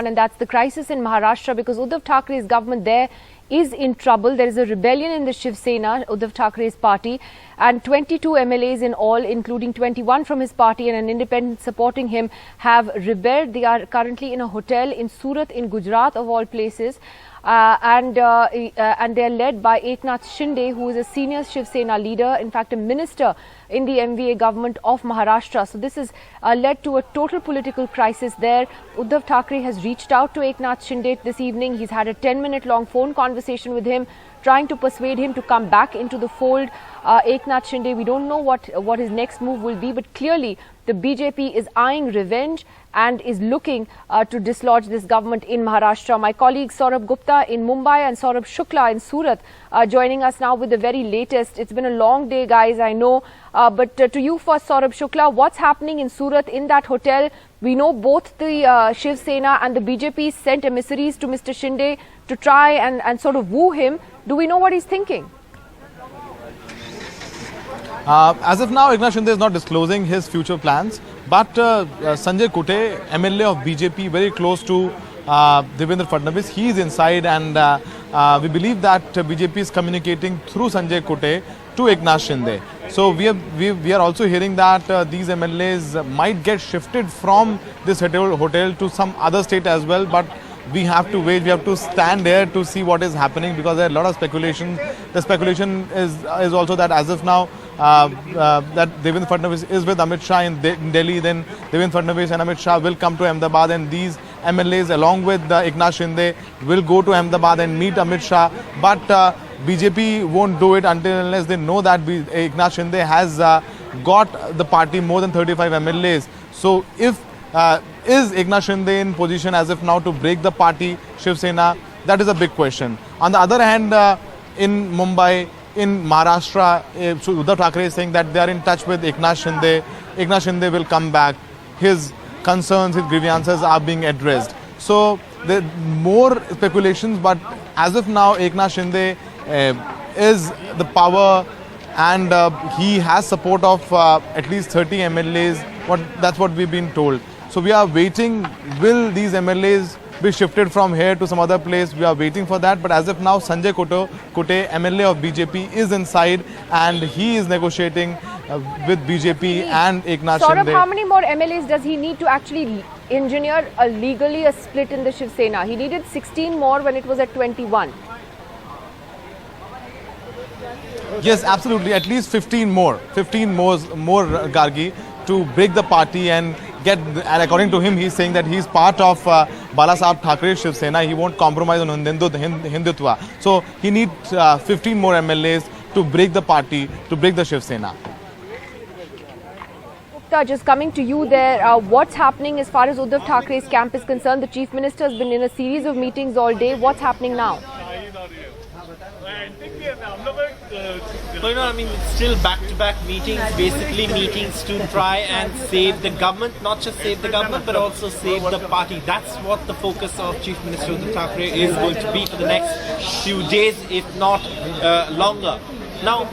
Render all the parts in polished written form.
one, and that's the crisis in Maharashtra, because Uddhav Thackera's government there is in trouble. There is a rebellion in the Shiv Sena, Uddhav Thackeray's party, and 22 MLAs in all, including 21 from his party and an independent supporting him, have rebelled. They are currently in a hotel in Surat in Gujarat, of all places. And they are led by Eknath Shinde, who is a senior Shiv Sena leader, in fact a minister in the MVA government of Maharashtra. So this has led to a total political crisis there. Uddhav Thackeray has reached out to Eknath Shinde this evening. He's had a 10-minute long phone conversation with him, trying to persuade him to come back into the fold. Eknath Shinde, we don't know what his next move will be, but clearly the BJP is eyeing revenge and is looking to dislodge this government in Maharashtra. My colleague Saurabh Gupta in Mumbai and Saurabh Shukla in Surat joining us now with the very latest. It's been a long day, guys, I know. But to you first, Saurabh Shukla, what's happening in Surat in that hotel? We know both the Shiv Sena and the BJP sent emissaries to Mr. Shinde to try and sort of woo him. Do we know what he's thinking? As of now, Eknath Shinde is not disclosing his future plans, but Sanjay Kote, MLA of BJP, very close to Devendra Fadnavis, he is inside, and we believe that BJP is communicating through Sanjay Kote to Eknath Shinde. So we are also hearing that these MLAs might get shifted from this hotel to some other state as well, but we have to wait, we have to stand there to see what is happening, because there are a lot of speculation. The speculation is also that as of now, that Devendra Fadnavis is with Amit Shah in Delhi, then Devendra Fadnavis and Amit Shah will come to Ahmedabad, and these MLAs along with Eknath Shinde will go to Ahmedabad and meet Amit Shah. But BJP won't do it until unless they know that Eknath Shinde has got the party more than 35 MLAs. So if is Eknath Shinde in position as of now to break the party, Shiv Sena? That is a big question. On the other hand, in Mumbai, in Maharashtra, Uddhav Thackeray is saying that they are in touch with Eknath Shinde. Eknath Shinde will come back. His concerns, his grievances are being addressed. So there are more speculations, but as of now, Eknath Shinde is the power, and he has support of at least 30 MLAs. That's what we've been told. So we are waiting. Will these MLAs be shifted from here to some other place? We are waiting for that. But as of now, Sanjay Kote, MLA of BJP, is inside, and he is negotiating with BJP and Eknath Shinde. Saurabh, how many more MLAs does he need to actually engineer legally a split in the Shiv Sena? He needed 16 more when it was at 21. Yes, absolutely. At least 15 more. 15 more Gargi, to break the party and get. And according to him, he's saying that he's part of Balasaheb Thackeray's Shiv Sena. He won't compromise on Hindutva. So he needs 15 more MLAs to break the party, to break the Shiv Sena. Just coming to you there, what's happening as far as Uddhav Thackeray's camp is concerned? The Chief Minister has been in a series of meetings all day. What's happening now? I mean, it's still back-to-back meetings, basically meetings to try and save the government, not just save the government, but also save the party. That's what the focus of Chief Minister Uddhav Thackeray is going to be for the next few days, if not longer. Now,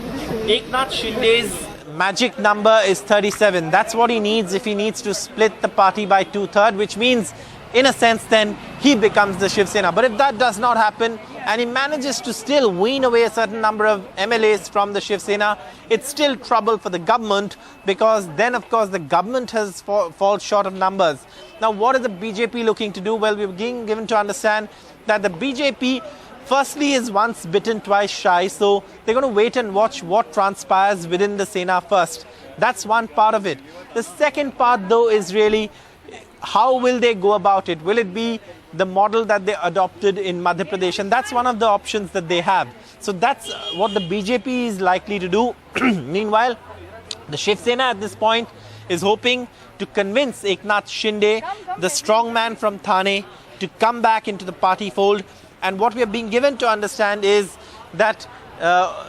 Eknath Shinde's magic number is 37. That's what he needs if he needs to split the party by 2/3, which means, in a sense, then he becomes the Shiv Sena. But if that does not happen, and he manages to still wean away a certain number of MLAs from the Shiv Sena, it's still trouble for the government, because then, of course, the government has falls short of numbers. Now, what is the BJP looking to do? Well, we're being given to understand that the BJP, firstly, is once bitten, twice shy. So they're going to wait and watch what transpires within the Sena first. That's one part of it. The second part, though, is really how will they go about it? Will it be the model that they adopted in Madhya Pradesh? And that's one of the options that they have. So that's what the BJP is likely to do. Meanwhile, the Shiv Sena at this point is hoping to convince Eknath Shinde, the strongman from Thane, to come back into the party fold. And what we are being given to understand is that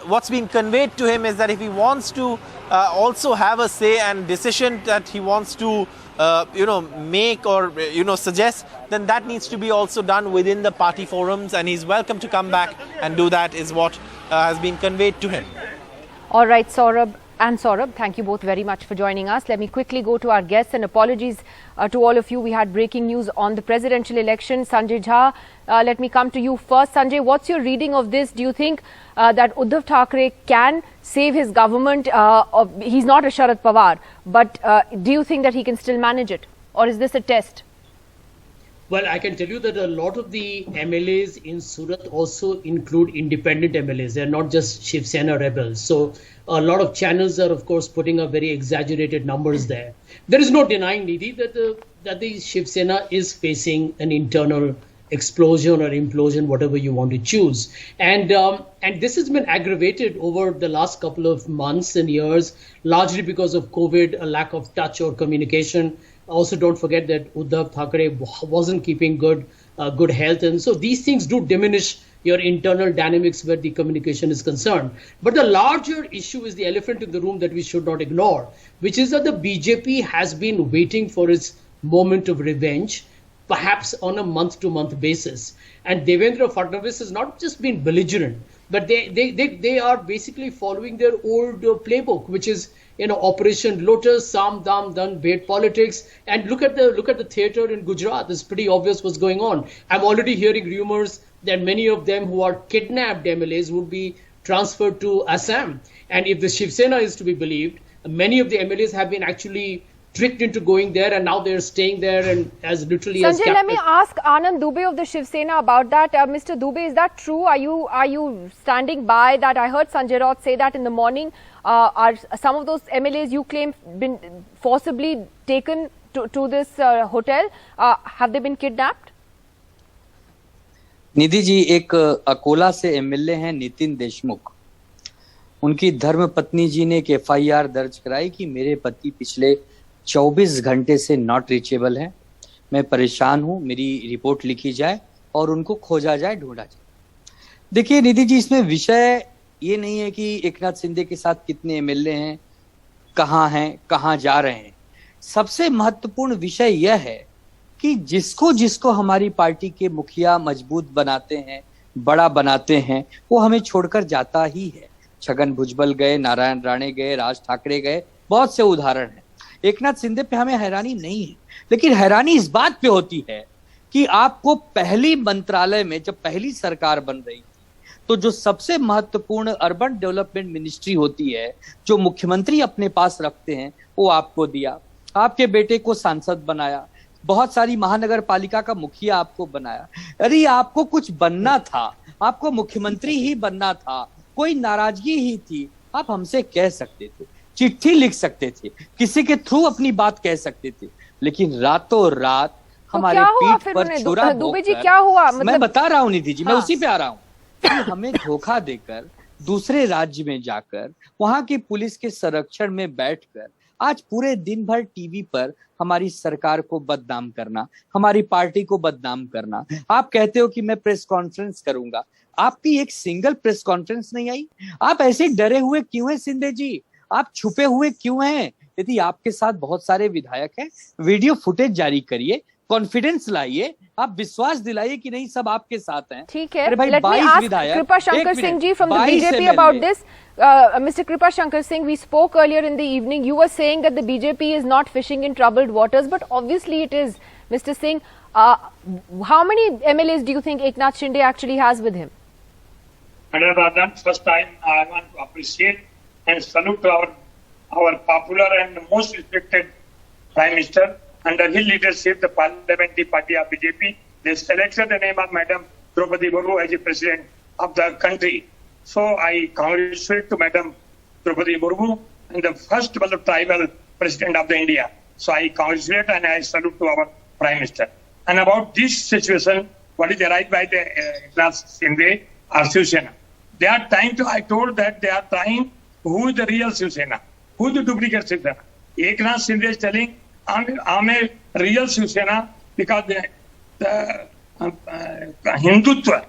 what's being conveyed to him is that if he wants to also have a say and decision that he wants to make or suggest, then that needs to be also done within the party forums, and he's welcome to come back and do that, is what has been conveyed to him. All right, Saurabh. and Saurabh, thank you both very much for joining us. Let me quickly go to our guests, and apologies to all of you. We had breaking news on the presidential election. Sanjay Jha, let me come to you first. Sanjay, what's your reading of this? Do you think that Uddhav Thackeray can save his government? He's not a Sharad Pawar, but do you think that he can still manage it? Or is this a test? Well, I can tell you that a lot of the MLAs in Surat also include independent MLAs. They're not just Shiv Sena rebels. So a lot of channels are, of course, putting up very exaggerated numbers there. There is no denying, Nidhi, that the Shiv Sena is facing an internal explosion or implosion, whatever you want to choose. And this has been aggravated over the last couple of months and years, largely because of COVID, a lack of touch or communication. Also, don't forget that Uddhav Thackeray wasn't keeping good health. And so these things do diminish your internal dynamics where the communication is concerned. But the larger issue is the elephant in the room that we should not ignore, which is that the BJP has been waiting for its moment of revenge, perhaps on a month-to-month basis. And Devendra Fadnavis has not just been belligerent, but they are basically following their old playbook, which is, Operation Lotus, Sam Dam Dan Bait politics. And look at the theater in Gujarat. It's pretty obvious what's going on. I'm already hearing rumors that many of them who are kidnapped MLAs would be transferred to Assam. And if the Shiv Sena is to be believed, many of the MLAs have been actually tricked into going there, and now they're staying there and as literally Sanjay, as captive. let me ask Anand Dubey of the Shiv Sena about that. Mr. Dubey, is that true? Are you standing by that? I heard Sanjay Raut say that in the morning. Are some of those MLAs you claim been forcibly taken to this hotel? Have they been kidnapped? Nidhi ji, एक अकोला से MLA हैं नितिन देशमुख। उनकी धर्म पत्नी जी ने एक FIR दर्ज कराई कि मेरे पति पिछले 24 घंटे से नॉट रीचेबल है, मैं परेशान हूं, मेरी रिपोर्ट लिखी जाए और उनको खोजा जाए, ढूंढा जाए। देखिए निधि जी, इसमें विषय ये नहीं है कि एकनाथ शिंदे के साथ कितने एमएलए हैं, कहां जा रहे हैं। सबसे महत्वपूर्ण विषय यह है कि जिसको हमारी पार्टी के मुखिया मजबूत बनाते हैं, बड़ा बनाते हैं, वो हमें छोड़कर जाता ही है। छगन भुजबल गए, नारायण राणे गए, राज ठाकरे गए, बहुत से उदाहरण हैं। एकनाथ शिंदे पे हमें हैरानी नहीं है, लेकिन हैरानी इस बात पे होती है कि आपको पहली मंत्रालय में जब पहली सरकार बन रही थी, तो जो सबसे महत्वपूर्ण अर्बन डेवलपमेंट मिनिस्ट्री होती है, जो मुख्यमंत्री अपने पास रखते हैं, वो आपको दिया। आपके बेटे को सांसद बनाया, बहुत सारी महानगर पालिका का मुखिया आपको बनाया। अरे आपको कुछ बनना था, आपको मुख्यमंत्री ही बनना था, कोई नाराजगी ही थी, आप हमसे कह सकते थे, चिट्ठी लिख सकते थे, किसी के थ्रू अपनी बात कह सकते थे, लेकिन रातों रात हमारे पीठ पर छुरा जी क्या हुआ? मैं बता रहा हूँ निधि जी, मैं उसी पे आ रहा हूँ। हमें धोखा देकर दूसरे राज्य में जाकर वहां की पुलिस के संरक्षण में बैठकर आज पूरे दिन भर टीवी पर हमारी सरकार को बदनाम करना, हमारी पार्टी को बदनाम करना। आप कहते हो कि मैं प्रेस कॉन्फ्रेंस करूंगा, आपकी एक सिंगल प्रेस कॉन्फ्रेंस नहीं आई। आप ऐसे डरे हुए क्यों हैं शिंदे जी? आप छुपे हुए क्यों हैं? यदि आपके साथ बहुत सारे विधायक हैं, वीडियो फुटेज जारी करिए, कॉन्फिडेंस लाइए, आप विश्वास दिलाइए कि नहीं सब आपके साथ हैं। ठीक है, let me ask Kripa Shankar Singh ji from the BJP about this. Mr. Kripa Shankar Singh, we spoke earlier in the evening. You were saying that the BJP is not fishing in troubled waters, but obviously it is. Mr. Singh, how many MLAs do you think Eknath Shinde actually has with him? First time I want to appreciate and salute to our popular and most respected Prime Minister. Under his leadership, the parliamentary party of BJP, they selected the name of Madam Draupadi Murmu as the president of the country. So I congratulate to Madam Draupadi Murmu and the first tribal president of the India. So I congratulate and I salute to our Prime Minister. And about this situation, what is arrived by the Eknath Shinde or Shiv Sena? They are trying to, I told that they are trying who is the real Shiv Sena, who is the duplicate Shiv Sena. Eknath Shinde is telling, I'm a real Shiv Sena because the Hindutva,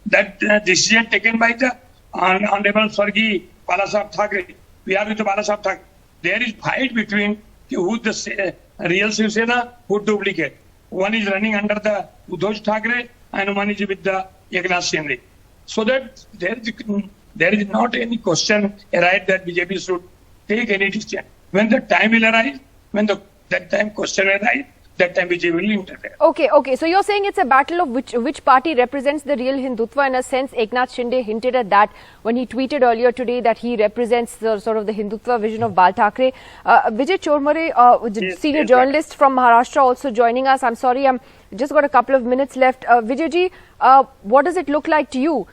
that decision taken by the Honorable Swargi Balasaheb Thackeray. We are with the Balasaheb Thackeray. There is fight between who the real Shiv Sena, who duplicate. One is running under the Uddhav Thackeray and one is with the Eknath Shinde. So that there is there is not any question arise that BJP should take any decision. When the time will arise, when that time question will arise, that time BJP will interfere. Okay. So you're saying it's a battle of which party represents the real Hindutva. In a sense, Eknath Shinde hinted at that when he tweeted earlier today that he represents the sort of the Hindutva vision of Bal Thackeray. Vijay Chormare, senior journalist from Maharashtra, also joining us. I'm sorry, I'm just got a couple of minutes left. Vijayji, what does it look like to you?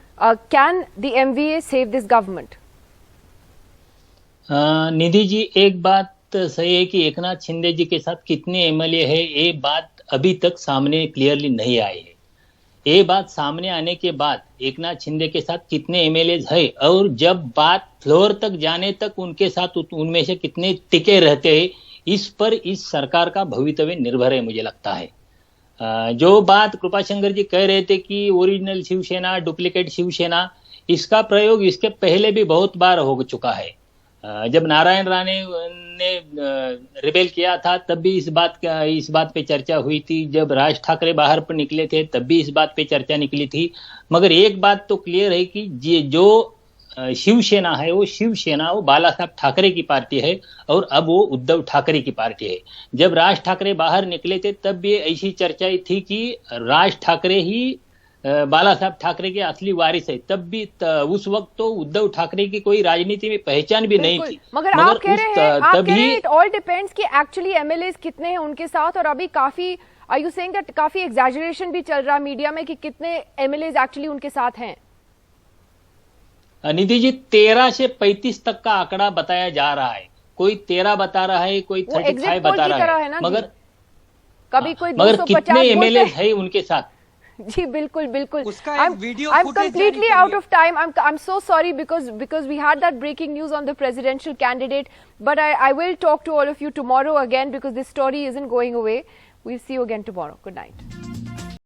Can the MVA save this government? Nidhi ji, एक बात सही है कि एकनाथ शिंदे जी के साथ कितने MLA है, ये बात अभी तक सामने क्लियरली नहीं आई है। ये बात सामने आने के बाद एकनाथ शिंदे के साथ कितने एमएलए है और जब बात फ्लोर तक जाने तक उनके साथ उनमें से कितने टिके रहते हैं, इस पर इस सरकार का भवितव्य निर्भर है। मुझे लगता है जो बात कृपाशंकर जी कह रहे थे कि ओरिजिनल शिवसेना, डुप्लीकेट शिवसेना, इसका प्रयोग इसके पहले भी बहुत बार हो चुका है। जब नारायण राणे ने रिबेल किया था तब भी इस बात पे चर्चा हुई थी। जब राज ठाकरे बाहर पर निकले थे तब भी इस बात पे चर्चा निकली थी। मगर एक बात तो क्लियर है कि जो शिवसेना है वो बाला साहब ठाकरे की पार्टी है और अब वो उद्धव ठाकरे की पार्टी है। जब राज ठाकरे बाहर निकले थे तब भी ऐसी चर्चा थी कि राज ठाकरे ही बाला साहब ठाकरे के असली वारिस है। तब भी उस वक्त तो उद्धव ठाकरे की कोई राजनीति में पहचान भी नहीं थी। मगर आप कह रहे हैं इट ऑल डिपेंड्स कि एक्चुअली एमएलएस कितने हैं उनके साथ, और अभी काफी आर यू सेइंग दैट काफी एग्जैजरेशन भी चल रहा है मीडिया में कि कितने एमएलएस एक्चुअली उनके साथ हैं? निधि जी, 13 से 35 तक का आंकड़ा बताया जा रहा है। कोई 13 बता रहा है, कोई 35 बता रहा है, मगर कभी कोई मगर कितने एमएलए है उनके साथ? जी बिल्कुल। I'm completely out of time. I'm so sorry because we had that breaking news on the presidential candidate. But I will talk to all of you tomorrow again because this story isn't going away. We'll see you again tomorrow. Good night.